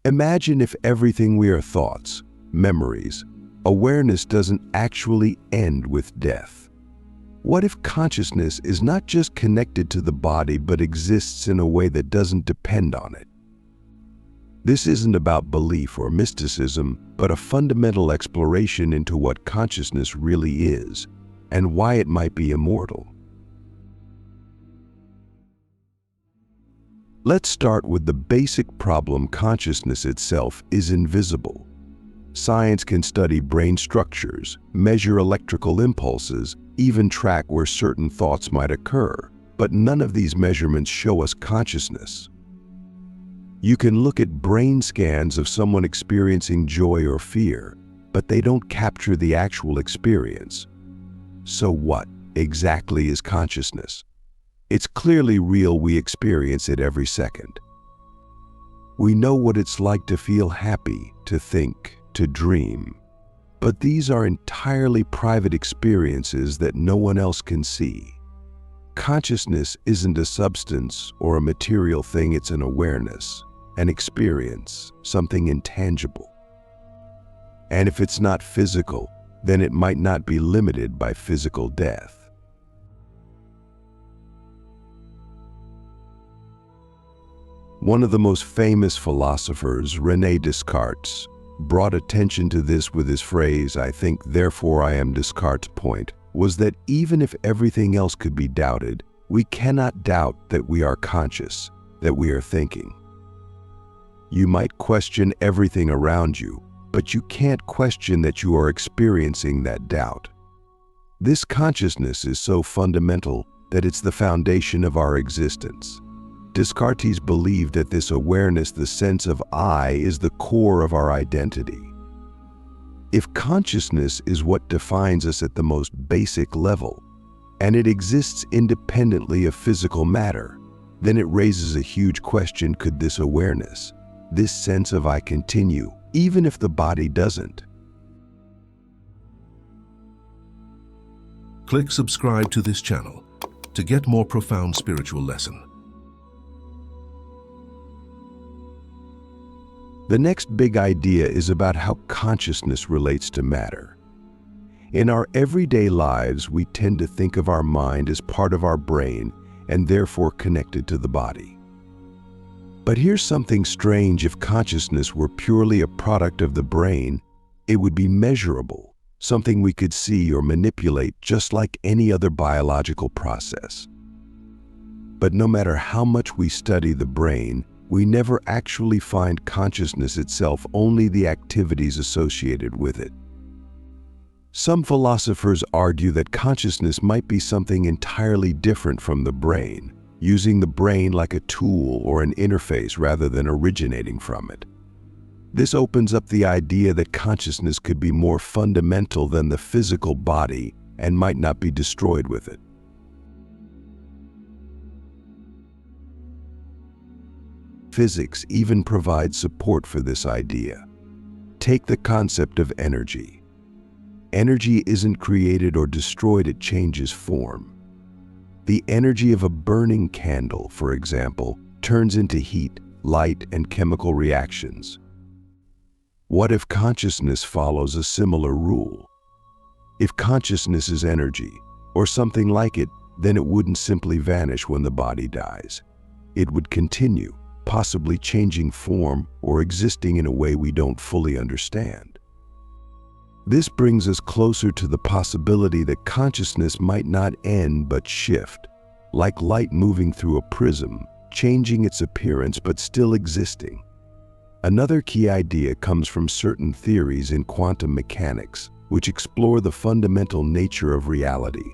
Imagine if everything we are thoughts, memories, awareness doesn't actually end with death. What if consciousness is not just connected to the body but exists in a way that doesn't depend on it? This isn't about belief or mysticism, but a fundamental exploration into what consciousness really is and why it might be immortal. Let's start with the basic problem: consciousness itself is invisible. Science can study brain structures, measure electrical impulses, even track where certain thoughts might occur, but none of these measurements show us consciousness. You can look at brain scans of someone experiencing joy or fear, but they don't capture the actual experience. So what exactly is consciousness? It's clearly real. We experience it every second. We know what it's like to feel happy, to think, to dream. But these are entirely private experiences that no one else can see. Consciousness isn't a substance or a material thing, it's an awareness, an experience, something intangible. And if it's not physical, then it might not be limited by physical death. One of the most famous philosophers, René Descartes, brought attention to this with his phrase, "I think, therefore I am." Descartes' point was that even if everything else could be doubted, we cannot doubt that we are conscious, that we are thinking. You might question everything around you, but you can't question that you are experiencing that doubt. This consciousness is so fundamental that it's the foundation of our existence. Descartes believed that this awareness, the sense of I, is the core of our identity. If consciousness is what defines us at the most basic level, and it exists independently of physical matter, then it raises a huge question: could this awareness, this sense of I, continue even if the body doesn't? Click subscribe to this channel to get more profound spiritual lesson. The next big idea is about how consciousness relates to matter. In our everyday lives, we tend to think of our mind as part of our brain and therefore connected to the body. But here's something strange: if consciousness were purely a product of the brain, it would be measurable, something we could see or manipulate just like any other biological process. But no matter how much we study the brain, we never actually find consciousness itself, only the activities associated with it. Some philosophers argue that consciousness might be something entirely different from the brain, using the brain like a tool or an interface rather than originating from it. This opens up the idea that consciousness could be more fundamental than the physical body and might not be destroyed with it. Physics even provides support for this idea. Take the concept of energy. Energy isn't created or destroyed, it changes form. The energy of a burning candle, for example, turns into heat, light, and chemical reactions. What if consciousness follows a similar rule? If consciousness is energy, or something like it, then it wouldn't simply vanish when the body dies. It would continue, possibly changing form or existing in a way we don't fully understand. This brings us closer to the possibility that consciousness might not end but shift, like light moving through a prism, changing its appearance but still existing. Another key idea comes from certain theories in quantum mechanics, which explore the fundamental nature of reality.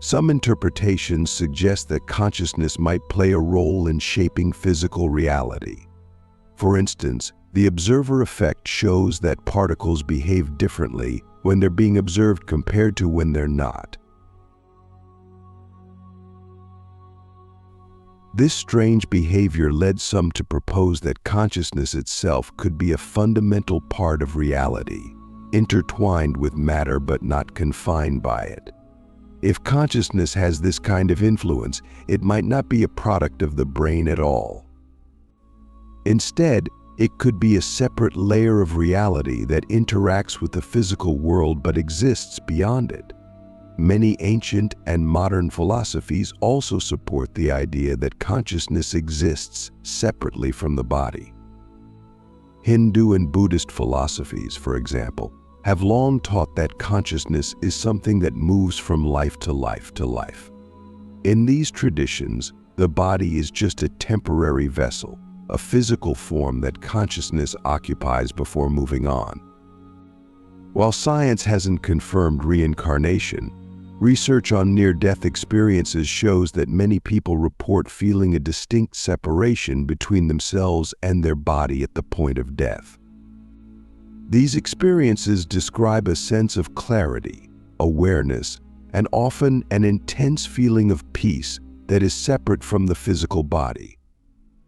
Some interpretations suggest that consciousness might play a role in shaping physical reality. For instance, the observer effect shows that particles behave differently when they're being observed compared to when they're not. This strange behavior led some to propose that consciousness itself could be a fundamental part of reality, intertwined with matter but not confined by it. If consciousness has this kind of influence, it might not be a product of the brain at all. Instead, It could be a separate layer of reality that interacts with the physical world but exists beyond it. Many ancient and modern philosophies also support the idea that consciousness exists separately from the body. Hindu and Buddhist philosophies, for example, have long taught that consciousness is something that moves from life to life to life. In these traditions, the body is just a temporary vessel, a physical form that consciousness occupies before moving on. While science hasn't confirmed reincarnation, research on near-death experiences shows that many people report feeling a distinct separation between themselves and their body at the point of death. These experiences describe a sense of clarity, awareness, and often an intense feeling of peace that is separate from the physical body.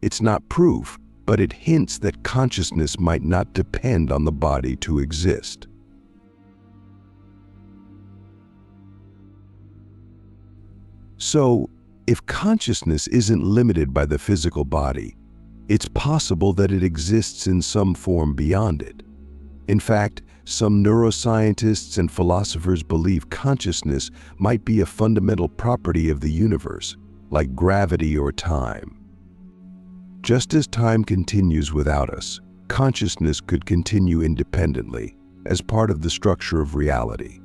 It's not proof, but it hints that consciousness might not depend on the body to exist. So, if consciousness isn't limited by the physical body, it's possible that it exists in some form beyond it. In fact, some neuroscientists and philosophers believe consciousness might be a fundamental property of the universe, like gravity or time. Just as time continues without us, consciousness could continue independently, as part of the structure of reality.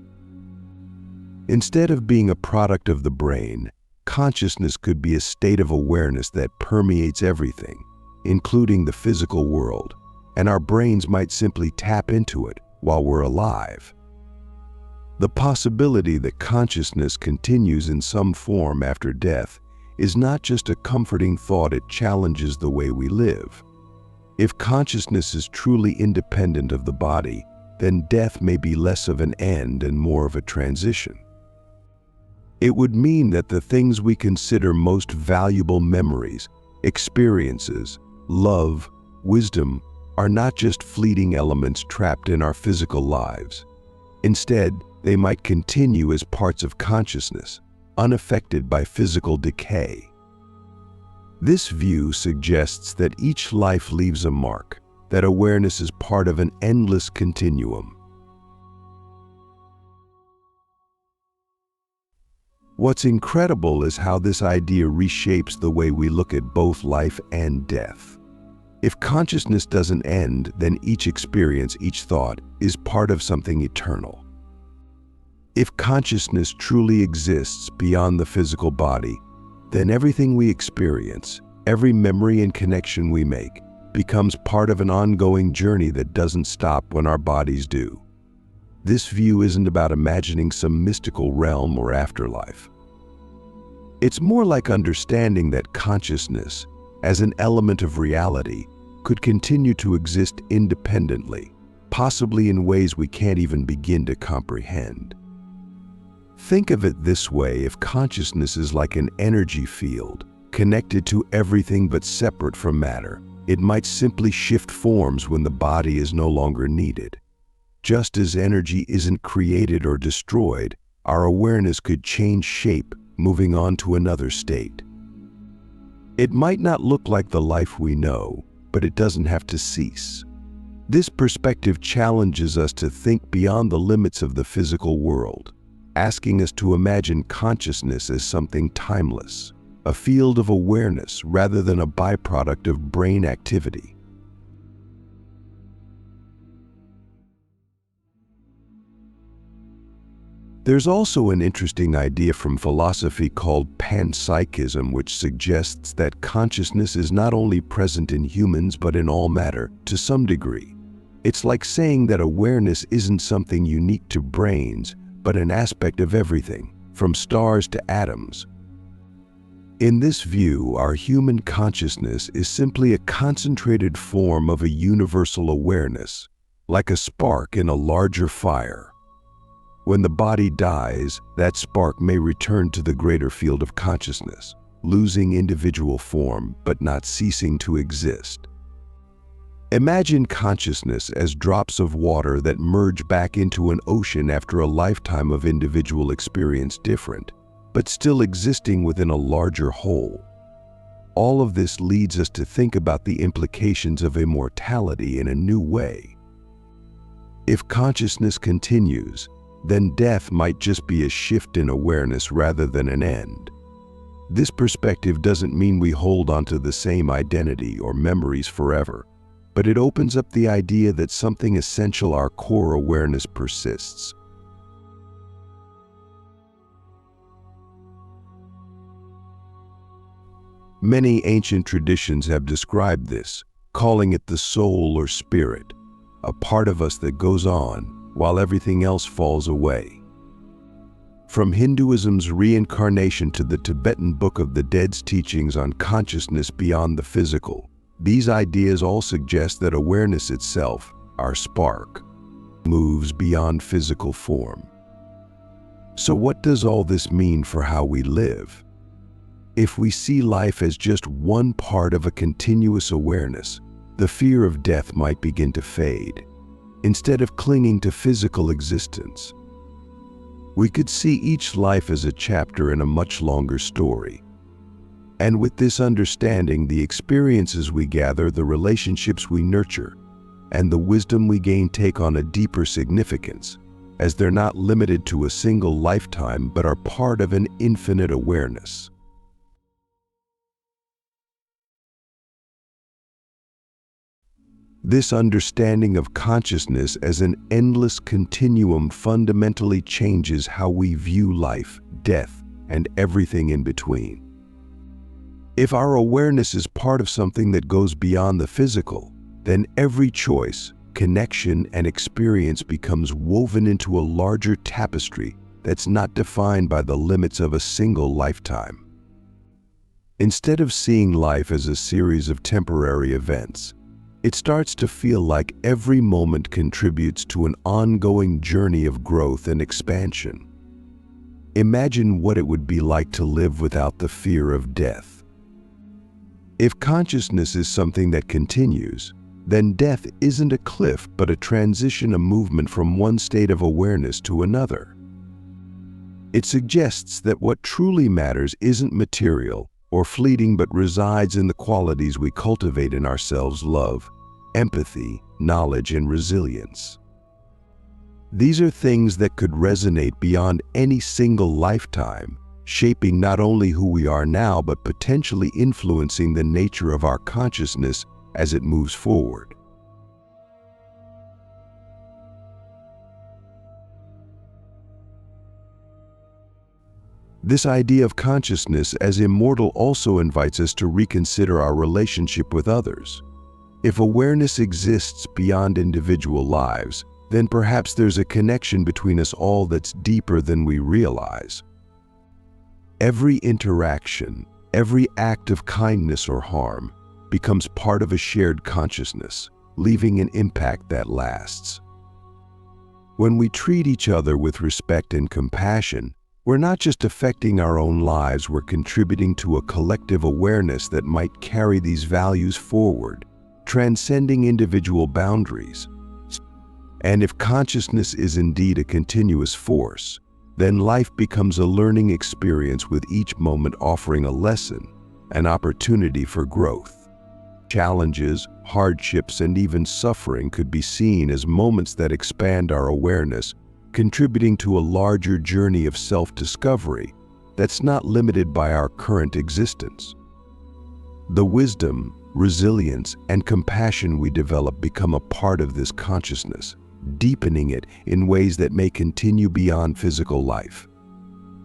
Instead of being a product of the brain, consciousness could be a state of awareness that permeates everything, including the physical world, and our brains might simply tap into it while we're alive. The possibility that consciousness continues in some form after death is not just a comforting thought, it challenges the way we live. If consciousness is truly independent of the body, then death may be less of an end and more of a transition. It would mean that the things we consider most valuable, memories, experiences, love, wisdom, are not just fleeting elements trapped in our physical lives. Instead, they might continue as parts of consciousness, unaffected by physical decay. This view suggests that each life leaves a mark, that awareness is part of an endless continuum. What's incredible is how this idea reshapes the way we look at both life and death. If consciousness doesn't end, then each experience, each thought, is part of something eternal. If consciousness truly exists beyond the physical body, then everything we experience, every memory and connection we make, becomes part of an ongoing journey that doesn't stop when our bodies do. This view isn't about imagining some mystical realm or afterlife. It's more like understanding that consciousness, as an element of reality, could continue to exist independently, possibly in ways we can't even begin to comprehend. Think of it this way: if consciousness is like an energy field, connected to everything but separate from matter, it might simply shift forms when the body is no longer needed. Just as energy isn't created or destroyed, our awareness could change shape, moving on to another state. It might not look like the life we know, but it doesn't have to cease. This perspective challenges us to think beyond the limits of the physical world, asking us to imagine consciousness as something timeless, a field of awareness rather than a byproduct of brain activity. There's also an interesting idea from philosophy called Panpsychism, which suggests that consciousness is not only present in humans but in all matter to some degree. It's like saying that awareness isn't something unique to brains, but an aspect of everything, from stars to atoms. In this view, our human consciousness is simply a concentrated form of a universal awareness, like a spark in a larger fire. When the body dies, that spark may return to the greater field of consciousness, losing individual form but not ceasing to exist. Imagine consciousness as drops of water that merge back into an ocean after a lifetime of individual experience, different, but still existing within a larger whole. all of this leads us to think about the implications of immortality in a new way. If consciousness continues, then death might just be a shift in awareness rather than an end. This perspective doesn't mean we hold onto the same identity or memories forever, but it opens up the idea that something essential, our core awareness, persists. Many ancient traditions have described this, calling it the soul or spirit, a part of us that goes on while everything else falls away. From Hinduism's reincarnation to the Tibetan Book of the Dead's teachings on consciousness beyond the physical, these ideas all suggest that awareness itself, our spark, moves beyond physical form. So what does all this mean for how we live? If we see life as just one part of a continuous awareness, the fear of death might begin to fade. Instead of clinging to physical existence, we could see each life as a chapter in a much longer story. And with this understanding, the experiences we gather, the relationships we nurture, and the wisdom we gain take on a deeper significance, as they're not limited to a single lifetime but are part of an infinite awareness. This understanding of consciousness as an endless continuum fundamentally changes how we view life, death, and everything in between. If our awareness is part of something that goes beyond the physical, then every choice, connection, and experience becomes woven into a larger tapestry that's not defined by the limits of a single lifetime. Instead of seeing life as a series of temporary events, it starts to feel like every moment contributes to an ongoing journey of growth and expansion. Imagine what it would be like to live without the fear of death. If consciousness is something that continues, then death isn't a cliff but a transition, a movement from one state of awareness to another. It suggests that what truly matters isn't material or fleeting but resides in the qualities we cultivate in ourselves: love, empathy, knowledge, and resilience. These are things that could resonate beyond any single lifetime, shaping not only who we are now but potentially influencing the nature of our consciousness as it moves forward. This idea of consciousness as immortal also invites us to reconsider our relationship with others. If awareness exists beyond individual lives, then perhaps there's a connection between us all that's deeper than we realize. Every interaction, every act of kindness or harm, becomes part of a shared consciousness, leaving an impact that lasts. When we treat each other with respect and compassion, we're not just affecting our own lives, we're contributing to a collective awareness that might carry these values forward, transcending individual boundaries. And if consciousness is indeed a continuous force, then life becomes a learning experience, with each moment offering a lesson, an opportunity for growth. Challenges, hardships, and even suffering could be seen as moments that expand our awareness, contributing to a larger journey of self-discovery that's not limited by our current existence. The wisdom, resilience, and compassion we develop become a part of this consciousness, deepening it in ways that may continue beyond physical life.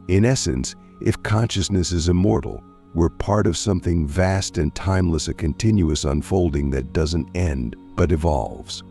In essence, if consciousness is immortal, we're part of something vast and timeless, a continuous unfolding that doesn't end but evolves.